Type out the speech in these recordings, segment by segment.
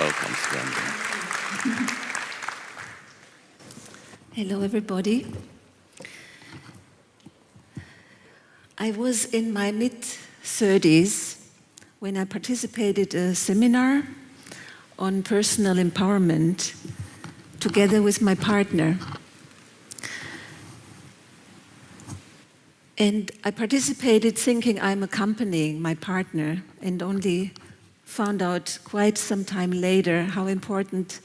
Welcome, Sugandho. Hello, everybody. I was in my mid-30s when I participated in a seminar on personal empowerment together with my partner. And I participated thinking I'm accompanying my partner, and only found out quite some time later how important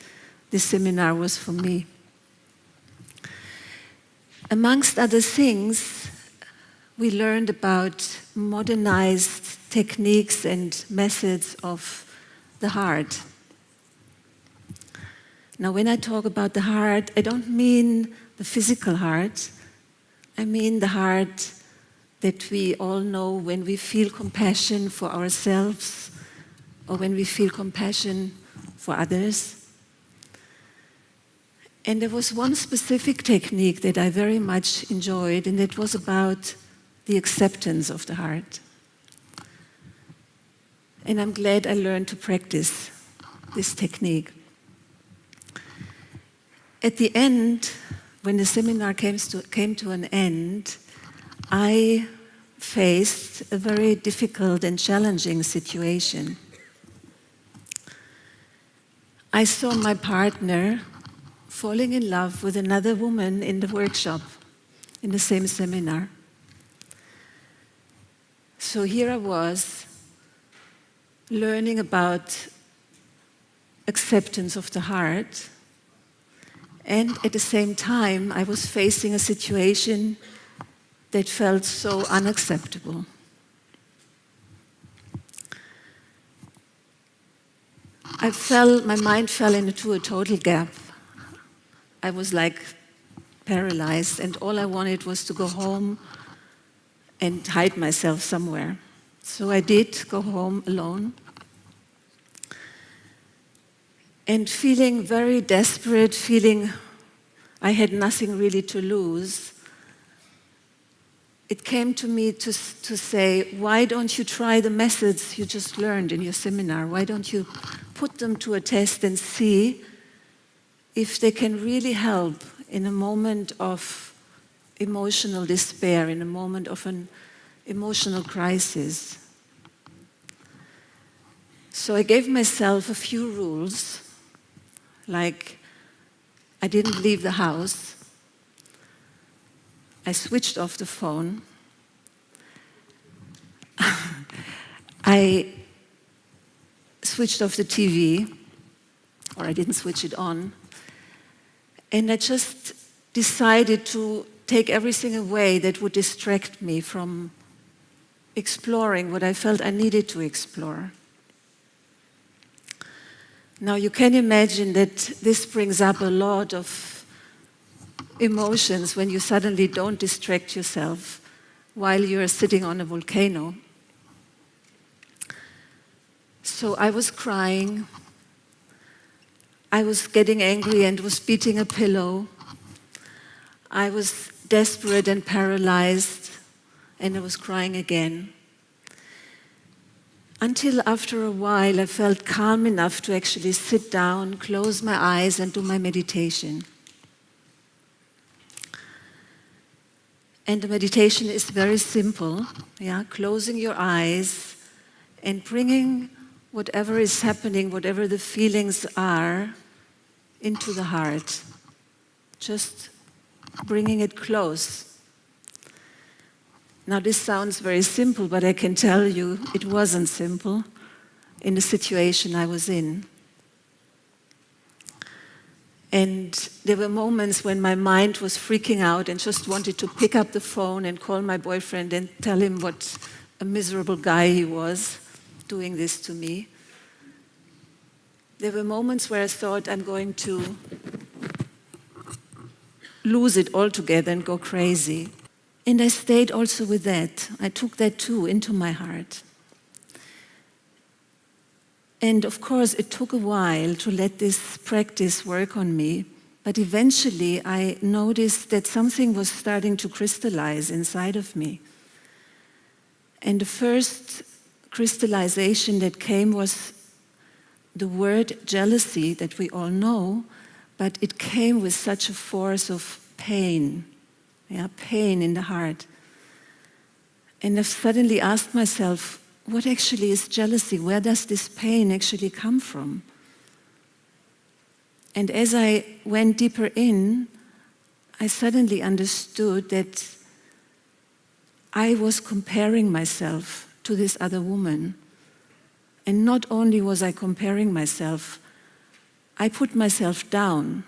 this seminar was for me. Amongst other things, we learned about modernized techniques and methods of the heart. Now, when I talk about the heart, I don't mean the physical heart. I mean the heart that we all know when we feel compassion for ourselves or when we feel compassion for others. And there was one specific technique that I very much enjoyed, and it was about the acceptance of the heart. And I'm glad I learned to practice this technique. At the end, when the seminar came to an end, I faced a very difficult and challenging situation. I saw my partner falling in love with another woman in the workshop, in the same seminar. So here I was, learning about acceptance of the heart, and at the same time, I was facing a situation that felt so unacceptable. My mind fell into a total gap. I was like paralyzed, and all I wanted was to go home and hide myself somewhere. So I did go home alone. And feeling very desperate, feeling I had nothing really to lose, it came to me to say, why don't you try the methods you just learned in your seminar? Why don't you put them to a test and see if they can really help in a moment of emotional despair, in a moment of an emotional crisis? So I gave myself a few rules, like I didn't leave the house, I switched off the phone, I switched off the TV, or I didn't switch it on, and I just decided to take everything away that would distract me from exploring what I felt I needed to explore. Now you can imagine that this brings up a lot of emotions when you suddenly don't distract yourself while you're sitting on a volcano. So I was crying, I was getting angry and was beating a pillow. I was desperate and paralyzed, and I was crying again. Until after a while, I felt calm enough to actually sit down, close my eyes, and do my meditation. And the meditation is very simple, closing your eyes and bringing whatever is happening, whatever the feelings are, into the heart. Just bringing it close. Now this sounds very simple, but I can tell you it wasn't simple in the situation I was in. And there were moments when my mind was freaking out and just wanted to pick up the phone and call my boyfriend and tell him what a miserable guy he was doing this to me. There were moments where I thought I'm going to lose it altogether and go crazy. And I stayed also with that. I took that too into my heart. And of course, it took a while to let this practice work on me, but eventually I noticed that something was starting to crystallize inside of me. And the first crystallization that came was the word jealousy that we all know, but it came with such a force of pain, pain in the heart. And I've suddenly asked myself, what actually is jealousy? Where does this pain actually come from? And as I went deeper in, I suddenly understood that I was comparing myself to this other woman. And not only was I comparing myself, I put myself down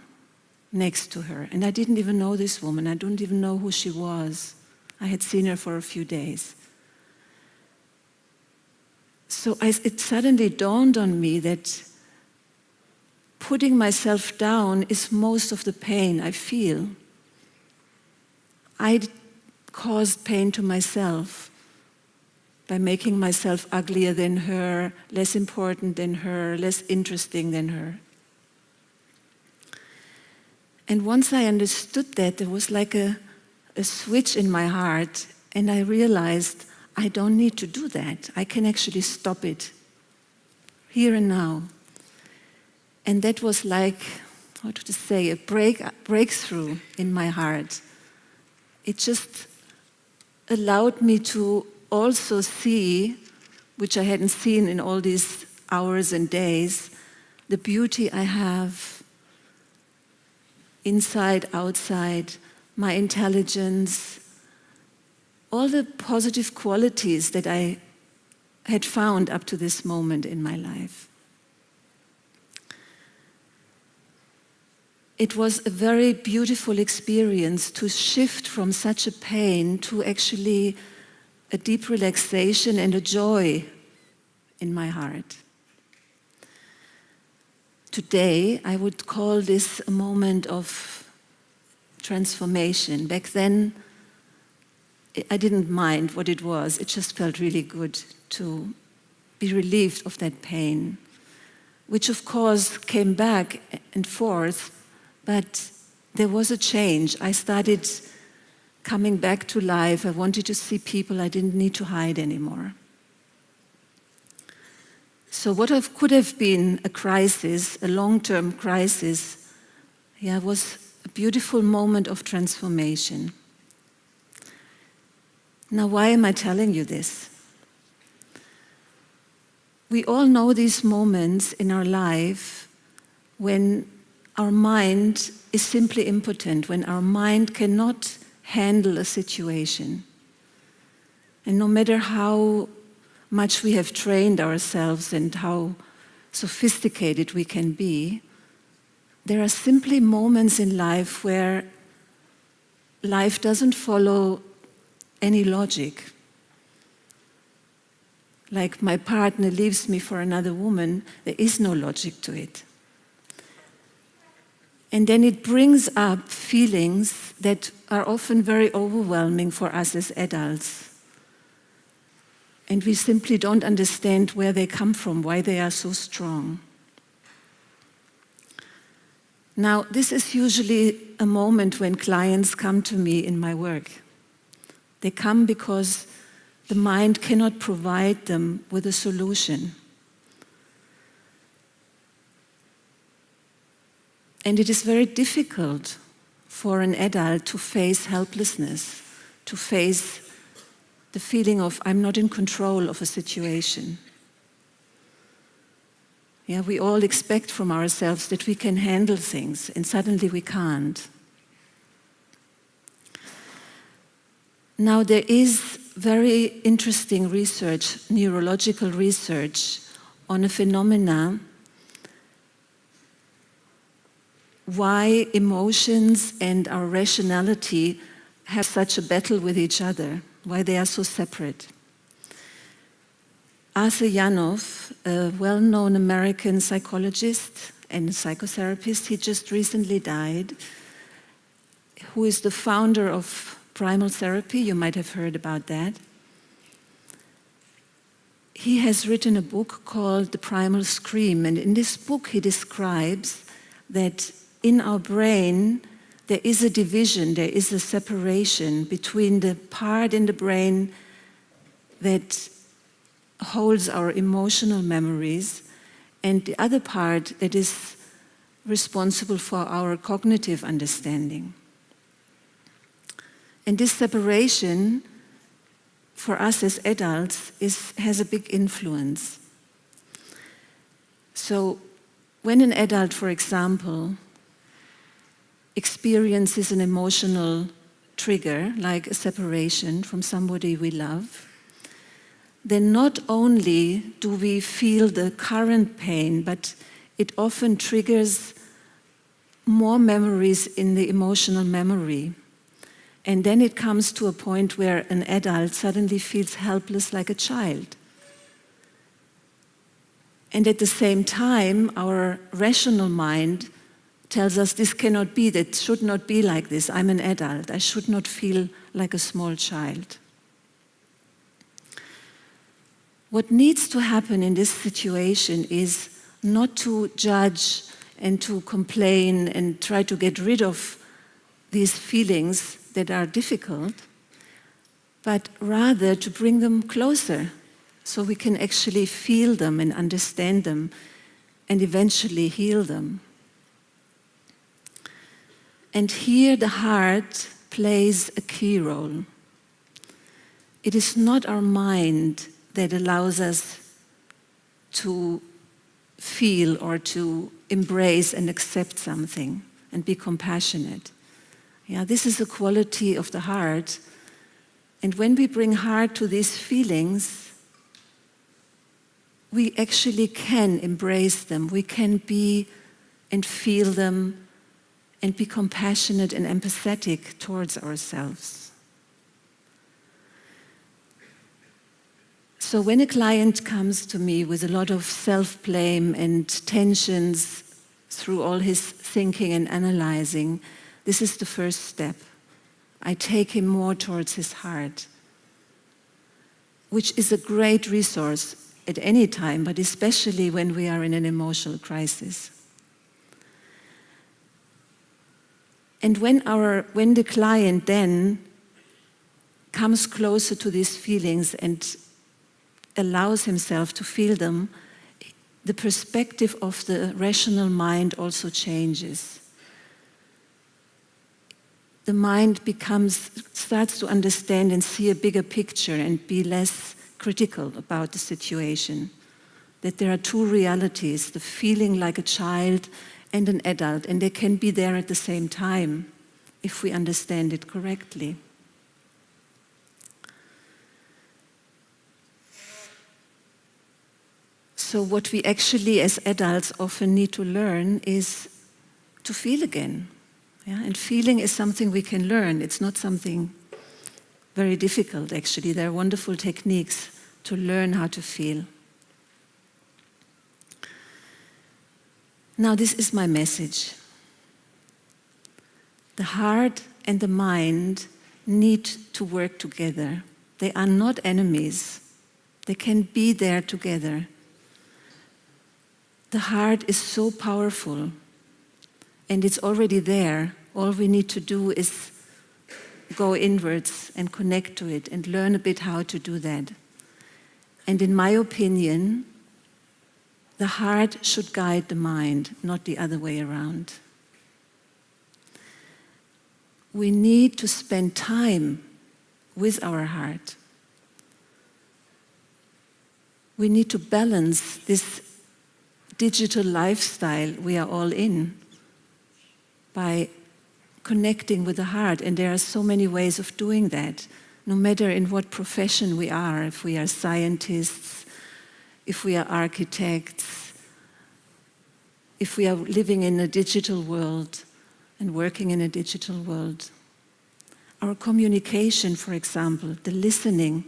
next to her. And I didn't even know this woman. I didn't even know who she was. I had seen her for a few days. So it suddenly dawned on me that putting myself down is most of the pain I feel. I caused pain to myself by making myself uglier than her, less important than her, less interesting than her. And once I understood that, there was like a switch in my heart, and I realized I don't need to do that. I can actually stop it here and now. And that was like, how to say, a breakthrough in my heart. It just allowed me to also see, which I hadn't seen in all these hours and days, the beauty I have inside, outside, my intelligence, all the positive qualities that I had found up to this moment in my life. It was a very beautiful experience to shift from such a pain to actually a deep relaxation and a joy in my heart. Today, I would call this a moment of transformation. Back then, I didn't mind what it was. It just felt really good to be relieved of that pain, which of course came back and forth, but there was a change. I started coming back to life. I wanted to see people. I didn't need to hide anymore. So what could have been a crisis, a long-term crisis, was a beautiful moment of transformation. Now, why am I telling you this? We all know these moments in our life when our mind is simply impotent, when our mind cannot handle a situation. And no matter how much we have trained ourselves and how sophisticated we can be, there are simply moments in life where life doesn't follow any logic. Like my partner leaves me for another woman, there is no logic to it. And then it brings up feelings that are often very overwhelming for us as adults. And we simply don't understand where they come from, why they are so strong. Now, this is usually a moment when clients come to me in my work. They come because the mind cannot provide them with a solution. And it is very difficult for an adult to face helplessness, to face the feeling of I'm not in control of a situation. We all expect from ourselves that we can handle things, and suddenly we can't. Now, there is very interesting research, neurological research, on a phenomena why emotions and our rationality have such a battle with each other, why they are so separate. Arthur Janov, a well-known American psychologist and psychotherapist, he just recently died, who is the founder of primal therapy. You might have heard about that. He has written a book called The Primal Scream, and in this book he describes that in our brain there is a division, there is a separation between the part in the brain that holds our emotional memories and the other part that is responsible for our cognitive understanding. And this separation, for us as adults, has a big influence. So when an adult, for example, experiences an emotional trigger, like a separation from somebody we love, then not only do we feel the current pain, but it often triggers more memories in the emotional memory. And then it comes to a point where an adult suddenly feels helpless like a child. And at the same time, our rational mind tells us this cannot be, that should not be like this. I'm an adult. I should not feel like a small child. What needs to happen in this situation is not to judge and to complain and try to get rid of these feelings that are difficult, but rather to bring them closer so we can actually feel them and understand them and eventually heal them. And here the heart plays a key role. It is not our mind that allows us to feel or to embrace and accept something and be compassionate. Yeah, this is a quality of the heart. And when we bring heart to these feelings, we actually can embrace them. We can be and feel them and be compassionate and empathetic towards ourselves. So when a client comes to me with a lot of self-blame and tensions through all his thinking and analyzing, this is the first step. I take him more towards his heart, which is a great resource at any time, but especially when we are in an emotional crisis. And when the client then comes closer to these feelings and allows himself to feel them, the perspective of the rational mind also changes. The mind starts to understand and see a bigger picture and be less critical about the situation. That there are two realities, the feeling like a child and an adult, and they can be there at the same time if we understand it correctly. So what we actually as adults often need to learn is to feel again. Yeah? And feeling is something we can learn. It's not something very difficult, actually. There are wonderful techniques to learn how to feel. Now, this is my message. The heart and the mind need to work together. They are not enemies. They can be there together. The heart is so powerful, and it's already there. All we need to do is go inwards and connect to it and learn a bit how to do that. And in my opinion, the heart should guide the mind, not the other way around. We need to spend time with our heart. We need to balance this digital lifestyle we are all in by connecting with the heart. And there are so many ways of doing that, no matter in what profession we are, if we are scientists, if we are architects, if we are living in a digital world and working in a digital world. Our communication, for example, the listening,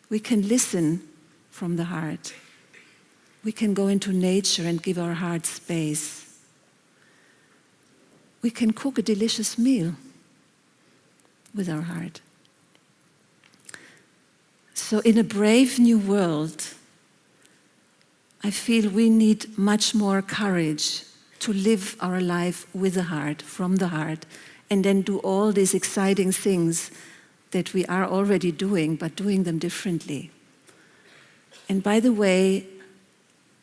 we can listen from the heart. We can go into nature and give our heart space. We can cook a delicious meal with our heart. So in a brave new world, I feel we need much more courage to live our life with the heart, from the heart, and then do all these exciting things that we are already doing, but doing them differently. And by the way,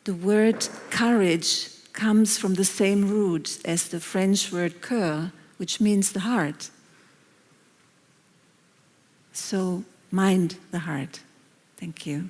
the word courage comes from the same root as the French word cœur, which means the heart. So mind the heart. Thank you.